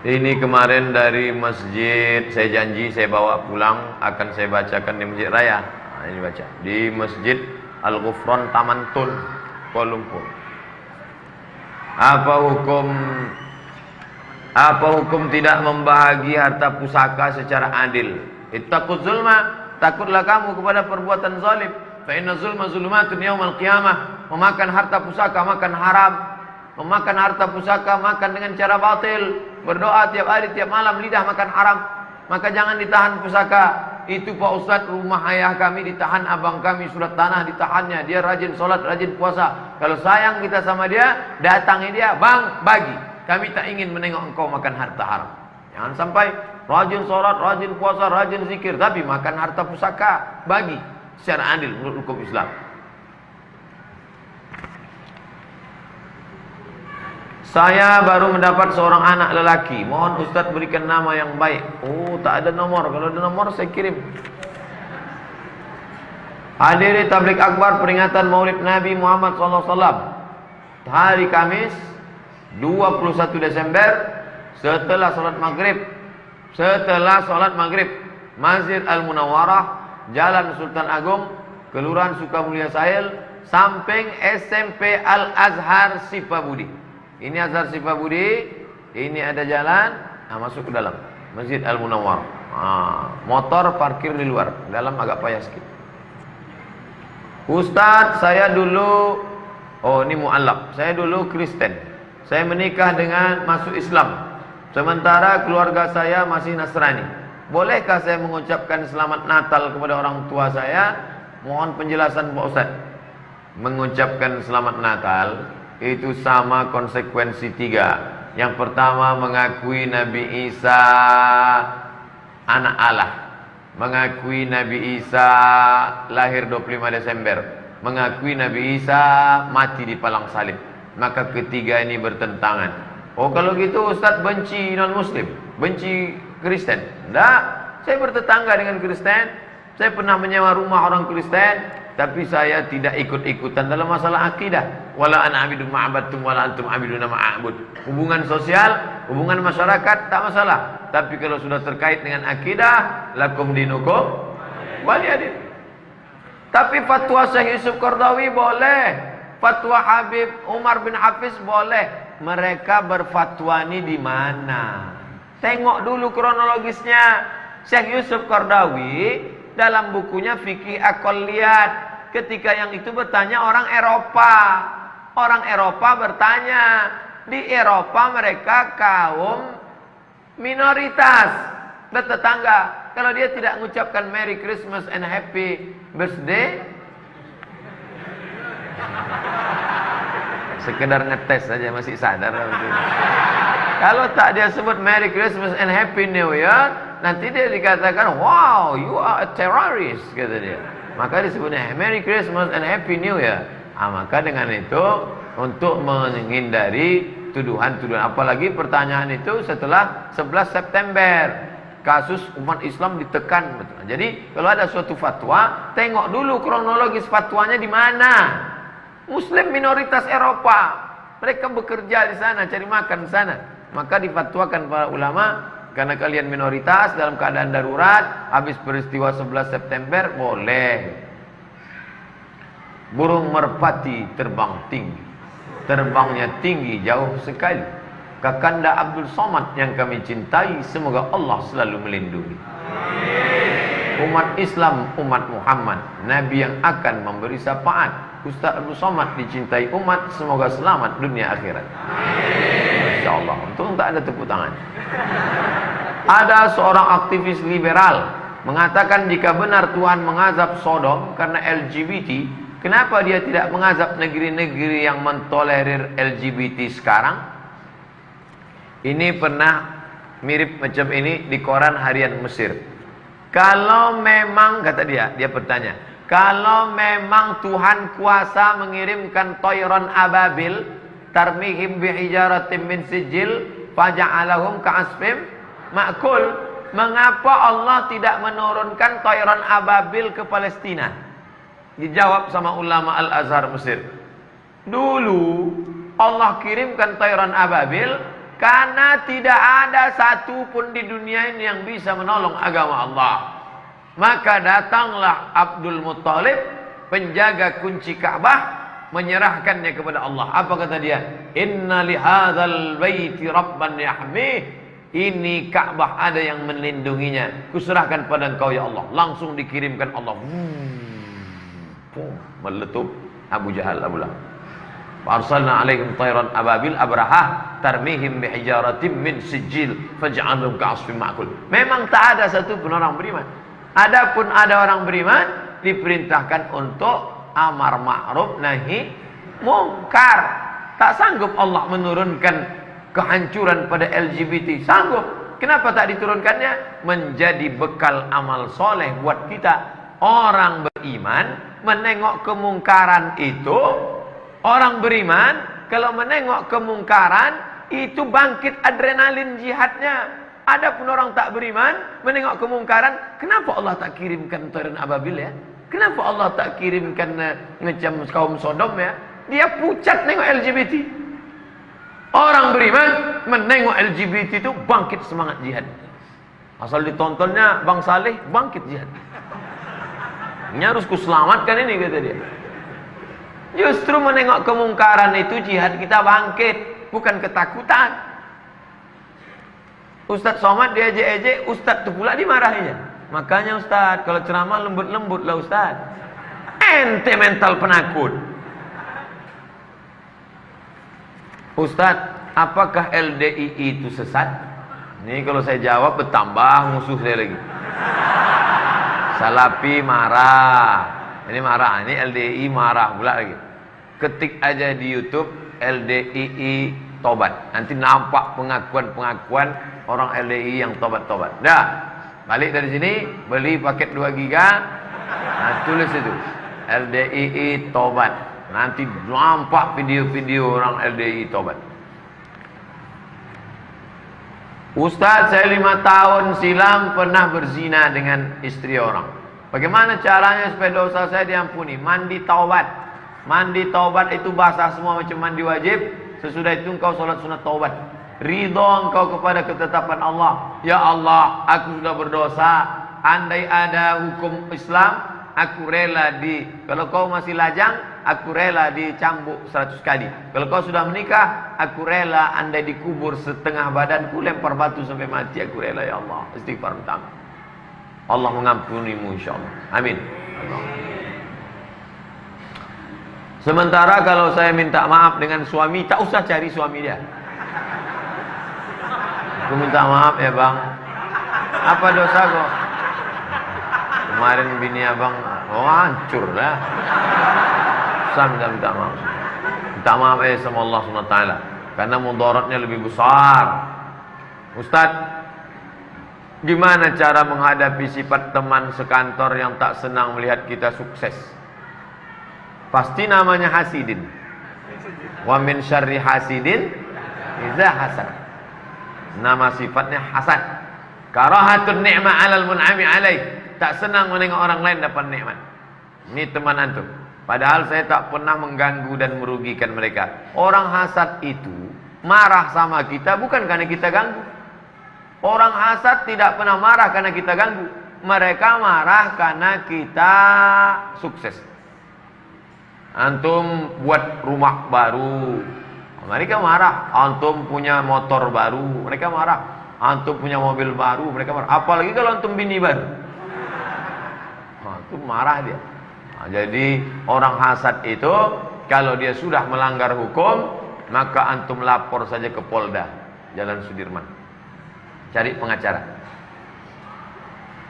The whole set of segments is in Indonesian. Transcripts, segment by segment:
Ini kemarin dari masjid, saya janji saya bawa pulang, akan saya bacakan di Masjid Raya. Nah, ini baca di Masjid Al-Ghufran Taman Tun, Kuala Lumpur. Apa hukum tidak membahagi harta pusaka secara adil? Ittaquz zulma, takutlah kamu kepada perbuatan zalim. Fa inna zulma zulumatun yaumal qiyamah. Memakan harta pusaka makan haram. Memakan harta pusaka makan dengan cara batil. Berdoa tiap hari, tiap malam, lidah makan haram. Maka jangan ditahan pusaka. Itu Pak Ustadz, rumah ayah kami ditahan, abang kami surat tanah ditahannya. Dia rajin sholat, rajin puasa. Kalau sayang kita sama dia, datangi dia, bang, bagi. Kami tak ingin menengok engkau makan harta haram. Jangan sampai rajin sholat, rajin puasa, rajin zikir, tapi makan harta pusaka, bagi secara adil menurut hukum Islam. Saya baru mendapat seorang anak lelaki. Mohon Ustadz berikan nama yang baik. Oh, tak ada nomor. Kalau ada nomor saya kirim. Hadiri tablik akbar peringatan Maulid Nabi Muhammad SAW. Hari Kamis 21 Desember setelah sholat maghrib. Masjid Al-Munawwarah, Jalan Sultan Agung, Kelurahan Sukamulya Sahil, samping SMP Al-Azhar Sipabudi. Ini Azhar Sipabudi, ini ada jalan, masuk ke dalam Masjid Al-Munawwarah. Motor parkir di luar, dalam agak payah sedikit. Ustadz, saya dulu, ini mu'allaq, saya dulu Kristen. Saya menikah dengan masuk Islam. Sementara keluarga saya masih Nasrani. Bolehkah saya mengucapkan selamat Natal kepada orang tua saya? Mohon penjelasan Pak Ustadz. Mengucapkan selamat Natal itu sama konsekuensi 3. Yang pertama, mengakui Nabi Isa anak Allah, mengakui Nabi Isa lahir 25 Desember, mengakui Nabi Isa mati di palang salib. Maka ketiga ini bertentangan. Oh, kalau gitu Ustadz benci non muslim, benci Kristen? Enggak, saya bertetangga dengan Kristen. Saya pernah menyewa rumah orang Kristen, tapi saya tidak ikut-ikutan dalam masalah akidah. Wala ana abidu ma'abattum wala antum abiduna ma'abud. Hubungan sosial, hubungan masyarakat tak masalah. Tapi kalau sudah terkait dengan akidah, lakum dinukum waliyadin. Tapi fatwa Syekh Yusuf Qaradawi boleh, fatwa Habib Umar bin Hafiz boleh. Mereka berfatwa ini di mana? Tengok dulu kronologisnya. Syekh Yusuf Qaradawi dalam bukunya Fikih Aqalliyat, ketika yang itu bertanya orang Eropa. Orang Eropa bertanya, di Eropa mereka kaum minoritas, bertetangga. Kalau dia tidak mengucapkan Merry Christmas and Happy Birthday, sekedar ngetes saja masih sadar. Kalau tak dia sebut Merry Christmas and Happy New Year, nanti dia dikatakan, wow, you are a terrorist, kata dia. Maka disebutnya Merry Christmas and Happy New Year. Maka dengan itu, untuk menghindari tuduhan-tuduhan, apalagi pertanyaan itu setelah 11 September, kasus umat Islam ditekan. Betul. Jadi kalau ada suatu fatwa, tengok dulu kronologis fatwanya di mana. Muslim minoritas Eropa, mereka bekerja di sana, cari makan di sana. Maka difatwakan para ulama, karena kalian minoritas dalam keadaan darurat, habis peristiwa 11 September, boleh. Burung merpati terbang tinggi, terbangnya tinggi jauh sekali. Kakanda Abdul Somad yang kami cintai, semoga Allah selalu melindungi. Umat Islam, umat Muhammad, Nabi yang akan memberi syafaat. Ustaz Abdul Somad dicintai umat, semoga selamat dunia akhirat. Masya Allah, untung tak ada tepuk tangan. Ada seorang aktivis liberal mengatakan jika benar Tuhan mengazab Sodom karena LGBT, kenapa dia tidak mengazab negeri-negeri yang mentolerir LGBT sekarang? Ini pernah mirip macam ini di koran harian Mesir. Kalau memang, kata dia bertanya, kalau memang Tuhan kuasa mengirimkan toyron ababil, tarmihim bihijaratim min sijil, faja'alahum ka'asfim ma'kul, mengapa Allah tidak menurunkan toyron ababil ke Palestina? Dijawab sama ulama Al-Azhar Mesir. Dulu Allah kirimkan toyron ababil, Karena tidak ada satu pun di dunia ini yang bisa menolong agama Allah. Maka datanglah Abdul Muttalib, penjaga kunci Ka'bah, menyerahkannya kepada Allah. Apa kata dia? Inna lihadzal baiti rabban yahmih. Ini Ka'bah ada yang melindunginya. Kuserahkan pada engkau ya Allah. Langsung dikirimkan Allah. Meletup Abu Jahal, Abu Lahab. Arsalna alaihim tayran ababil abrahah tarmihim bihijaratin min sijil faj'alhum ka'asfin ma'kul. Memang tak ada satu pun orang beriman. Adapun ada orang beriman diperintahkan untuk amar ma'ruf nahi mungkar. Tak sanggup Allah menurunkan kehancuran pada LGBT. Sanggup. Kenapa tak diturunkannya? Menjadi bekal amal soleh buat kita. Orang beriman menengok kemungkaran itu. Orang beriman kalau menengok kemungkaran itu bangkit adrenalin jihadnya. Adapun orang tak beriman menengok kemungkaran, kenapa Allah tak kirimkan tayran ababil ya? Kenapa Allah tak kirimkan ngecam kaum Sodom ya? Dia pucat nengok LGBT. Orang beriman menengok LGBT itu bangkit semangat jihad. Asal ditontonnya Bang Saleh bangkit jihad. Ini harus kuselamatkan ini kata dia. Justru menengok kemungkaran itu jihad kita bangkit, bukan ketakutan. Ustadz Somad diejek-ejek, Ustadz itu pula dimarahinya. Makanya Ustadz, kalau ceramah lembut-lembut lah Ustadz. Ente mental penakut. Ustadz, apakah LDII itu sesat? Ini kalau saya jawab bertambah musuh saya lagi. Salafi marah. Ini marah, ini LDII marah pula lagi. Ketik aja di YouTube LDII tobat. Nanti nampak pengakuan-pengakuan orang LDII yang tobat-tobat. Dah, balik dari sini, beli paket 2 giga. Nah, tulis itu LDII tobat. Nanti nampak video-video orang LDII tobat. Ustaz, saya 5 tahun silam pernah berzina dengan istri orang. Bagaimana caranya supaya dosa saya diampuni? Mandi taubat. Mandi taubat itu basah semua macam mandi wajib. Sesudah itu engkau solat sunat taubat. Ridho engkau kepada ketetapan Allah. Ya Allah, aku sudah berdosa. Andai ada hukum Islam, aku rela kalau kau masih lajang, aku rela dicambuk 100 kali. Kalau kau sudah menikah, aku rela andai dikubur setengah badanku, lempar batu sampai mati, aku rela ya Allah. Istighfar pertama. Allah mengampunimu insyaallah. Amin. Sementara kalau saya minta maaf dengan suami, tak usah cari suami dia. Aku minta maaf ya bang. Apa dosa kok? Kemarin bini abang, hancur lah. Saya minta maaf. Minta maaf sama Allah SWT. Karena mudaratnya lebih besar. Ustadz, gimana cara menghadapi sifat teman sekantor yang tak senang melihat kita sukses? Pasti namanya hasidin. Wa min syarri hasidin iza hasad. Nama sifatnya hasad. Karahatun ni'ma 'alal mun'ami 'alaih. Tak senang menengok orang lain dapat nikmat. Ini teman antum. Padahal saya tak pernah mengganggu dan merugikan mereka. Orang hasad itu marah sama kita bukan karena kita ganggu. Orang hasad tidak pernah marah karena kita ganggu. Mereka marah karena kita sukses. Antum buat rumah baru, mereka marah. Antum punya motor baru, mereka marah. Antum punya mobil baru, mereka marah. Apalagi kalau antum bini baru, antum marah dia. Nah, jadi orang hasad itu kalau dia sudah melanggar hukum, maka antum lapor saja ke Polda Jalan Sudirman. Cari pengacara.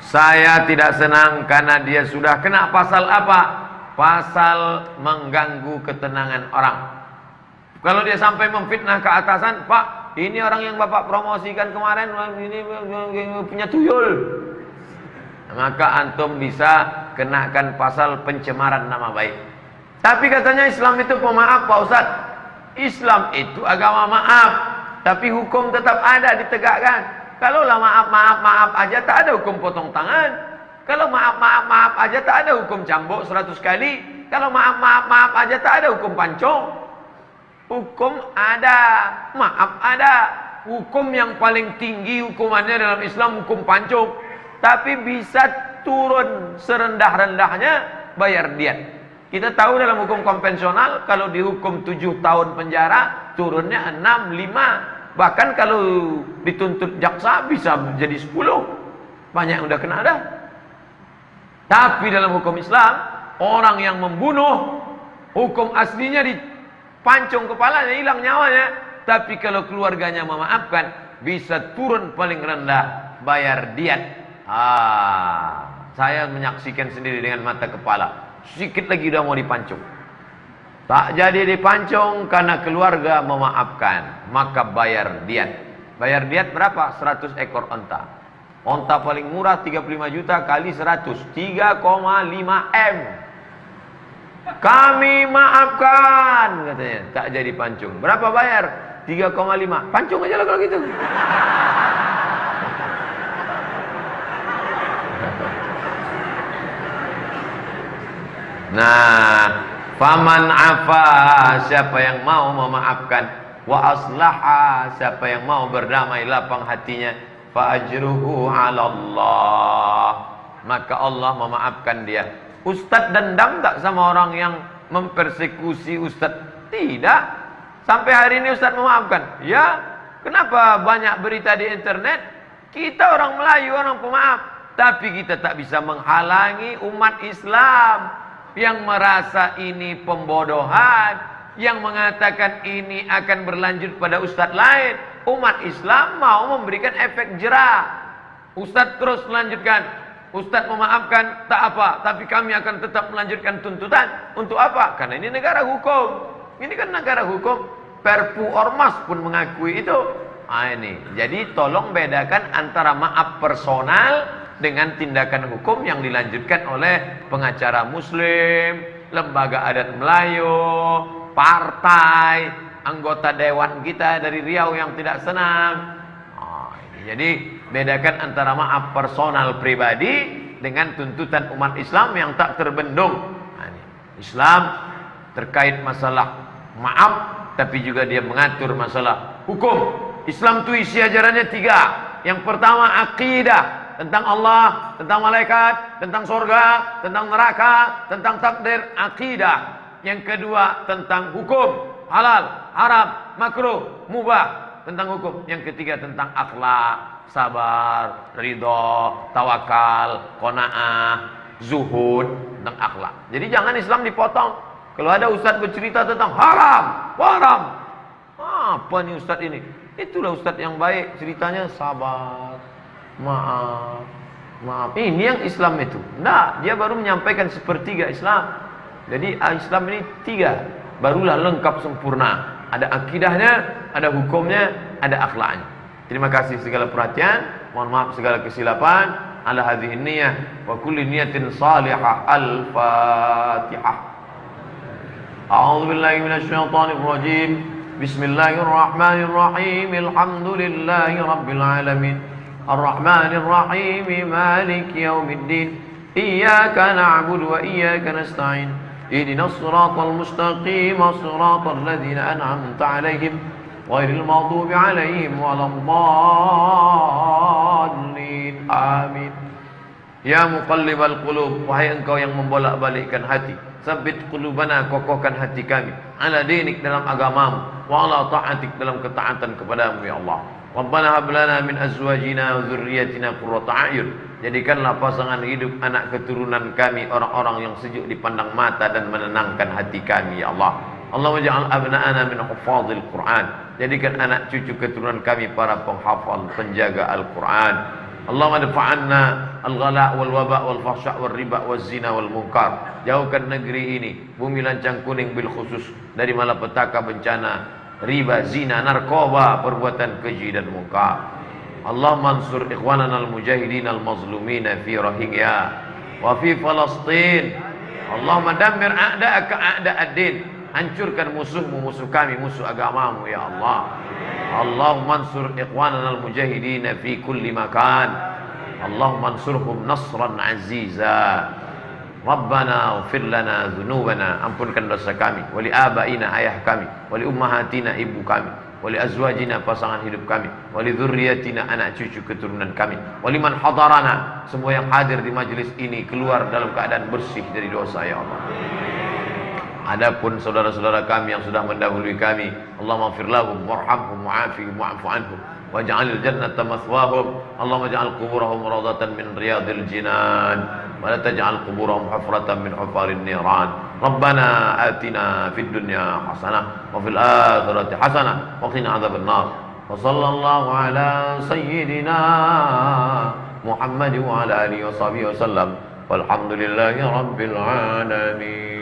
Saya tidak senang karena dia sudah kena pasal apa? Pasal mengganggu ketenangan orang. Kalau dia sampai memfitnah ke atasan, Pak, ini orang yang Bapak promosikan kemarin, ini punya tuyul. Maka antum bisa kenakan pasal pencemaran nama baik. Tapi katanya Islam itu pemaaf Pak Ustaz. Islam itu agama maaf, tapi hukum tetap ada ditegakkan. Kalau lah maaf aja tak ada hukum potong tangan. Kalau maaf aja tak ada hukum cambuk 100 kali. Kalau maaf aja tak ada hukum pancung. Hukum ada, maaf ada. hukum yang paling tinggi hukumannya dalam Islam hukum pancung, tapi bisa turun serendah-rendahnya bayar diat. Kita tahu dalam hukum konvensional kalau dihukum 7 tahun penjara turunnya 6, 5. Bahkan kalau dituntut jaksa bisa jadi 10. Banyak yang udah kena dah. Tapi dalam hukum Islam, orang yang membunuh hukum aslinya dipancung kepalanya, hilang nyawanya. Tapi kalau keluarganya memaafkan, bisa turun paling rendah bayar diat. Saya menyaksikan sendiri dengan mata kepala. Sedikit lagi udah mau dipancung. Tak jadi dipancung karena keluarga memaafkan, maka bayar diat. Bayar diat berapa? 100 ekor onta. Onta paling murah 35 juta kali 100, 3,5 M. Kami maafkan katanya, tak jadi pancung. Berapa bayar? 3,5. Pancung aja lah kalau gitu. Nah, faman afa, siapa yang mau memaafkan, wa aslaha, siapa yang mau berdamai lapang hatinya, fa ajruhu 'ala Allah, maka Allah memaafkan dia. Ustaz dendam tak sama orang yang mempersekusi Ustaz? Tidak. Sampai hari ini Ustaz memaafkan. Ya, kenapa banyak berita di internet? Kita orang Melayu, orang pemaaf, tapi kita tak bisa menghalangi umat Islam yang merasa ini pembodohan, yang mengatakan ini akan berlanjut pada ustadz lain. Umat Islam mau memberikan efek jerah. Ustadz terus melanjutkan, ustadz memaafkan tak apa, tapi kami akan tetap melanjutkan tuntutan. Untuk apa? Karena ini negara hukum. Ini kan negara hukum. Perpu ormas pun mengakui itu. Ini. Jadi tolong bedakan antara maaf personal dengan tindakan hukum yang dilanjutkan oleh pengacara muslim, lembaga adat Melayu, partai, anggota dewan kita dari Riau yang tidak senang. Jadi bedakan antara maaf personal pribadi dengan tuntutan umat Islam yang tak terbendung. Islam terkait masalah maaf, tapi juga dia mengatur masalah hukum. Islam itu isi ajarannya 3. Yang pertama akidah, tentang Allah, tentang malaikat, tentang surga, tentang neraka, tentang takdir, akidah. Yang kedua tentang hukum, halal, haram, makruh, mubah, tentang hukum. Yang ketiga tentang akhlak, sabar, ridho, tawakal, qanaah, zuhud, tentang akhlak. Jadi jangan Islam dipotong. Kalau ada ustaz bercerita tentang haram, haram, apa nih ustaz ini? Itulah ustaz yang baik, ceritanya sabar, maaf, maaf. Ini yang Islam itu. Nah, dia baru menyampaikan sepertiga Islam. Jadi Islam ini 3, barulah lengkap sempurna. Ada akidahnya, ada hukumnya, ada akhlaknya. Terima kasih segala perhatian. Mohon maaf segala kesilapan. Ala hadhihi niyyah wa kulli niyatin salihah. Al-Fatihah. A'udzu billahi minasyaitonir rajim. Bismillahirrahmanirrahim. Alhamdulillahi rabbil alamin. الرحمن الرحيم مالك يوم الدين إياك نعبد وإياك نستعين اهدنا الصراط المستقيم صراط الذين أنعمت عليهم غير المغضوب عليهم ولا الضالين آمين. Ya muqallibal qulub, wahai engkau yang membolak-balikkan hati, sabit qulubana, kokohkan hati kami, ala dinik, dalam agamamu, wa ala ta'atik, dalam ketaatan kepadamu ya Allah. Rabbana hab lana min azwajina wa dzurriyyatina qurrata a'yun, jadikanlah pasangan hidup anak keturunan kami orang-orang yang sejuk dipandang mata dan menenangkan hati kami ya Allah. Allahumma ja'al abna'ana min hufadzil Qur'an, jadikan anak cucu keturunan kami para penghafal penjaga Al-Qur'an. Allahumma dafa'anna al-ghala' wal waba' wal fahsya' wal riba wal zina wal munkar, jauhkan negeri ini, bumi lancang kuning bil khusus, dari malapetaka, bencana riba, zina, narkoba, perbuatan keji dan munkar. Allahumma ansur ikhwanana al-mujahidin al-mazlumina fi Rohingya wa fi Palestin. Allahumma dammir a'da'aka a'da'ad-din, hancurkan musuhmu, musuh kami, musuh agamamu ya Allah. Allahumma ansur ikhwanana al-mujahidin fi kulli makan. Allahumma ansurhum nasran aziza. Rabbana ighfir lana dzunubana, ampunkan dosa kami, wali abaina, ayah kami, wali ummahatina, ibu kami, wa li azwajina pasangan hidup kami, wa li dzurriyyatina anak cucu keturunan kami, wa liman hadarana semua yang hadir di majelis ini keluar dalam keadaan bersih dari dosa ya Allah. Adapun saudara-saudara kami yang sudah mendahului kami, Allahumma ighfir lahum warhamhum wa'afihim wa'fu anhum waj'alil jannata mathwahum. Allahumma ij'al quburahum rawdatan min riyadil jinan wa la taj'al quburahum hufratan min hufarin niran. Rabbana atina fid dunya hasanah wa fil akhirati hasanah wa qina adzabannar. Wa sallallahu ala sayyidina Muhammad wa ala alihi wa sahbihi wasallam. Walhamdulillahi rabbil alamin.